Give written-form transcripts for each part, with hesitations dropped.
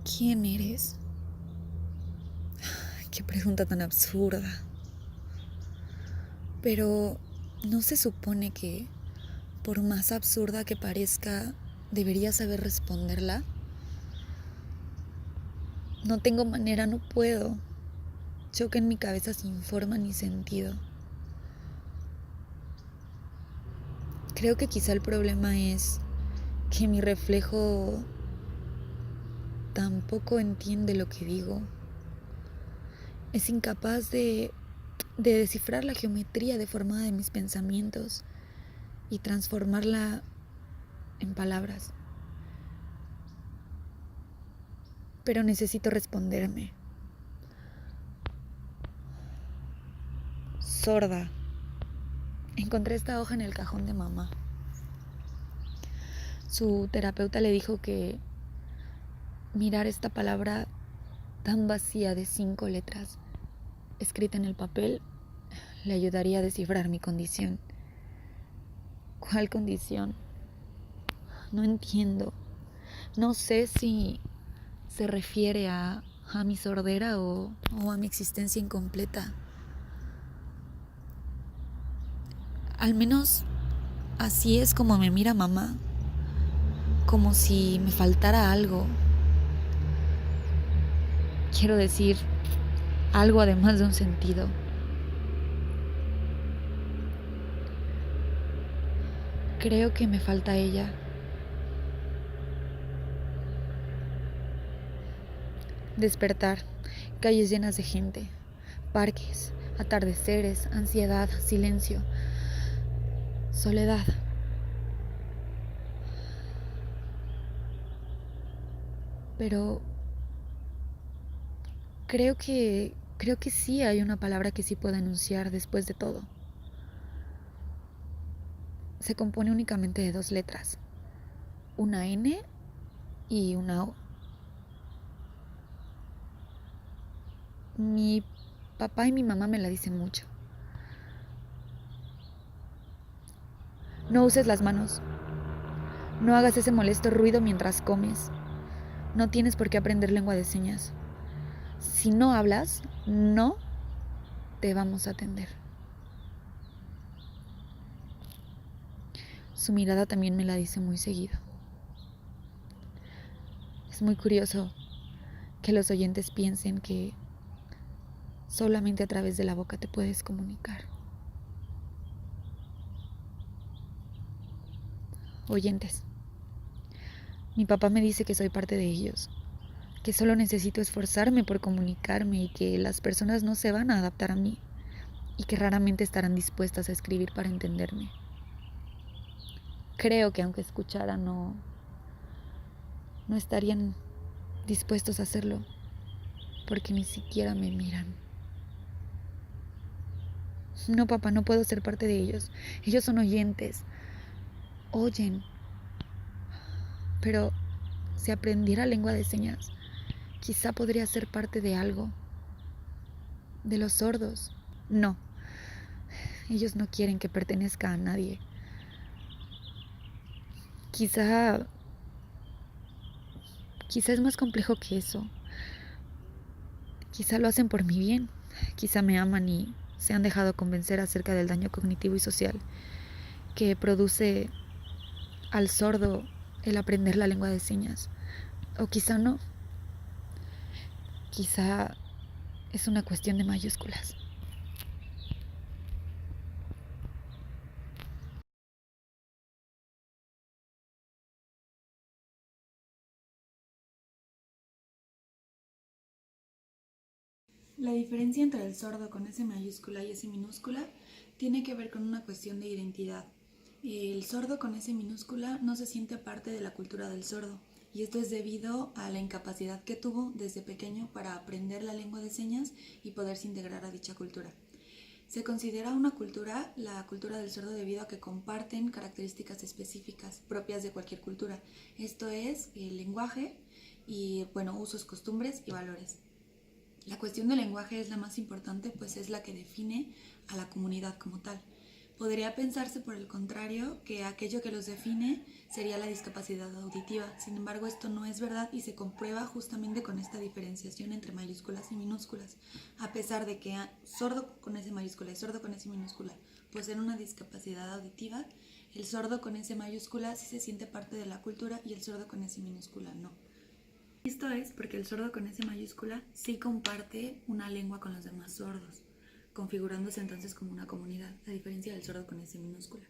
¿Quién eres? Qué pregunta tan absurda. Pero ¿no se supone que, por más absurda que parezca, deberías saber responderla? No tengo manera, no puedo. Choca en mi cabeza sin forma ni sentido. Creo que quizá el problema es que mi reflejo tampoco entiende lo que digo. Es incapaz de descifrar la geometría deformada de mis pensamientos y transformarla en palabras. Pero necesito responderme. Sorda. Encontré esta hoja en el cajón de mamá. Su terapeuta le dijo que mirar esta palabra tan vacía de 5 letras escrita en el papel le ayudaría a descifrar mi condición. ¿Cuál condición? No entiendo. No sé si se refiere a mi sordera o a mi existencia incompleta. Al menos así es como me mira mamá, como si me faltara algo. Quiero decir, algo además de un sentido. Creo que me falta ella. Despertar, calles llenas de gente, parques, atardeceres, ansiedad, silencio, soledad. Pero creo que sí hay una palabra que sí puedo enunciar después de todo. Se compone únicamente de 2 letras, una N y una O. Mi papá y mi mamá me la dicen mucho. No uses las manos. No hagas ese molesto ruido mientras comes. No tienes por qué aprender lengua de señas. Si no hablas, no te vamos a atender. Su mirada también me la dice muy seguido. Es muy curioso que los oyentes piensen que solamente a través de la boca te puedes comunicar. Oyentes, mi papá me dice que soy parte de ellos, que solo necesito esforzarme por comunicarme y que las personas no se van a adaptar a mí y que raramente estarán dispuestas a escribir para entenderme. Creo que aunque escuchara no estarían dispuestos a hacerlo porque ni siquiera me miran. No, papá, no puedo ser parte de ellos. Ellos son oyentes, oyen, pero si aprendiera lengua de señas, quizá podría ser parte de algo, de los sordos. No, ellos no quieren que pertenezca a nadie. Quizá, quizá es más complejo que eso. Quizá lo hacen por mi bien. Quizá me aman y se han dejado convencer acerca del daño cognitivo y social que produce al sordo el aprender la lengua de señas. O quizá no. Quizá es una cuestión de mayúsculas. La diferencia entre el sordo con S mayúscula y S minúscula tiene que ver con una cuestión de identidad. El sordo con S minúscula no se siente parte de la cultura del sordo, y esto es debido a la incapacidad que tuvo desde pequeño para aprender la lengua de señas y poderse integrar a dicha cultura. Se considera una cultura la cultura del sordo debido a que comparten características específicas propias de cualquier cultura. Esto es el lenguaje y, bueno, usos, costumbres y valores. La cuestión del lenguaje es la más importante, pues es la que define a la comunidad como tal. Podría pensarse, por el contrario, que aquello que los define sería la discapacidad auditiva. Sin embargo, esto no es verdad y se comprueba justamente con esta diferenciación entre mayúsculas y minúsculas. A pesar de que sordo con S mayúscula y sordo con S minúscula poseen una discapacidad auditiva, el sordo con S mayúscula sí se siente parte de la cultura y el sordo con S minúscula no. Esto es porque el sordo con S mayúscula sí comparte una lengua con los demás sordos, configurándose entonces como una comunidad, a diferencia del sordo con S minúscula,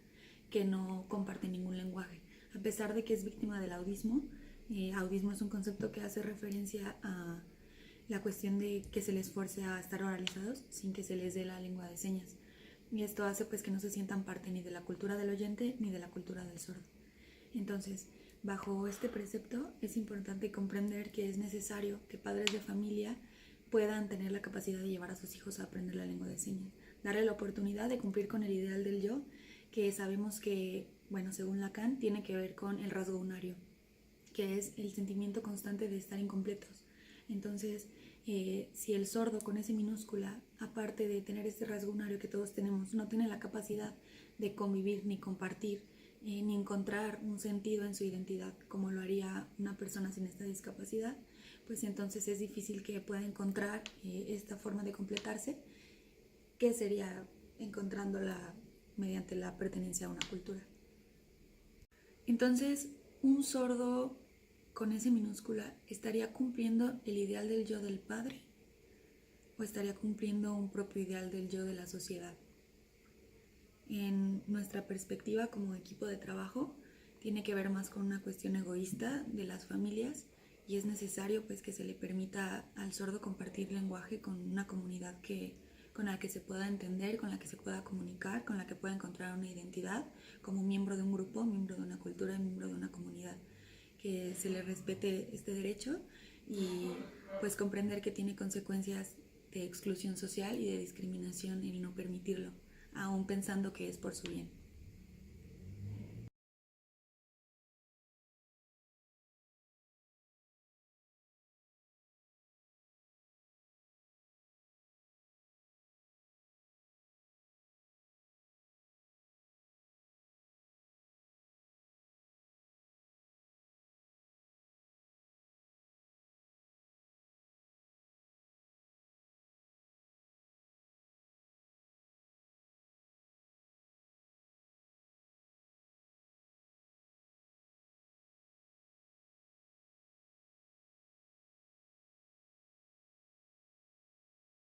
que no comparte ningún lenguaje. A pesar de que es víctima del audismo, audismo es un concepto que hace referencia a la cuestión de que se les fuerce a estar oralizados sin que se les dé la lengua de señas. Y esto hace pues que no se sientan parte ni de la cultura del oyente ni de la cultura del sordo. Entonces, bajo este precepto es importante comprender que es necesario que padres de familia puedan tener la capacidad de llevar a sus hijos a aprender la lengua de señas, darle la oportunidad de cumplir con el ideal del yo, que sabemos que, bueno, según Lacan, tiene que ver con el rasgo unario, que es el sentimiento constante de estar incompletos. Entonces, si el sordo con S minúscula, aparte de tener este rasgo unario que todos tenemos, no tiene la capacidad de convivir ni compartir, ni encontrar un sentido en su identidad como lo haría una persona sin esta discapacidad, pues entonces es difícil que pueda encontrar esta forma de completarse, que sería encontrándola mediante la pertenencia a una cultura. Entonces, un sordo con S minúscula estaría cumpliendo el ideal del yo del padre o estaría cumpliendo un propio ideal del yo de la sociedad. En nuestra perspectiva como equipo de trabajo tiene que ver más con una cuestión egoísta de las familias y es necesario pues que se le permita al sordo compartir lenguaje con una comunidad con la que se pueda entender, con la que se pueda comunicar, con la que pueda encontrar una identidad como miembro de un grupo, miembro de una cultura y miembro de una comunidad. Que se le respete este derecho y pues comprender que tiene consecuencias de exclusión social y de discriminación el no permitirlo, aún pensando que es por su bien.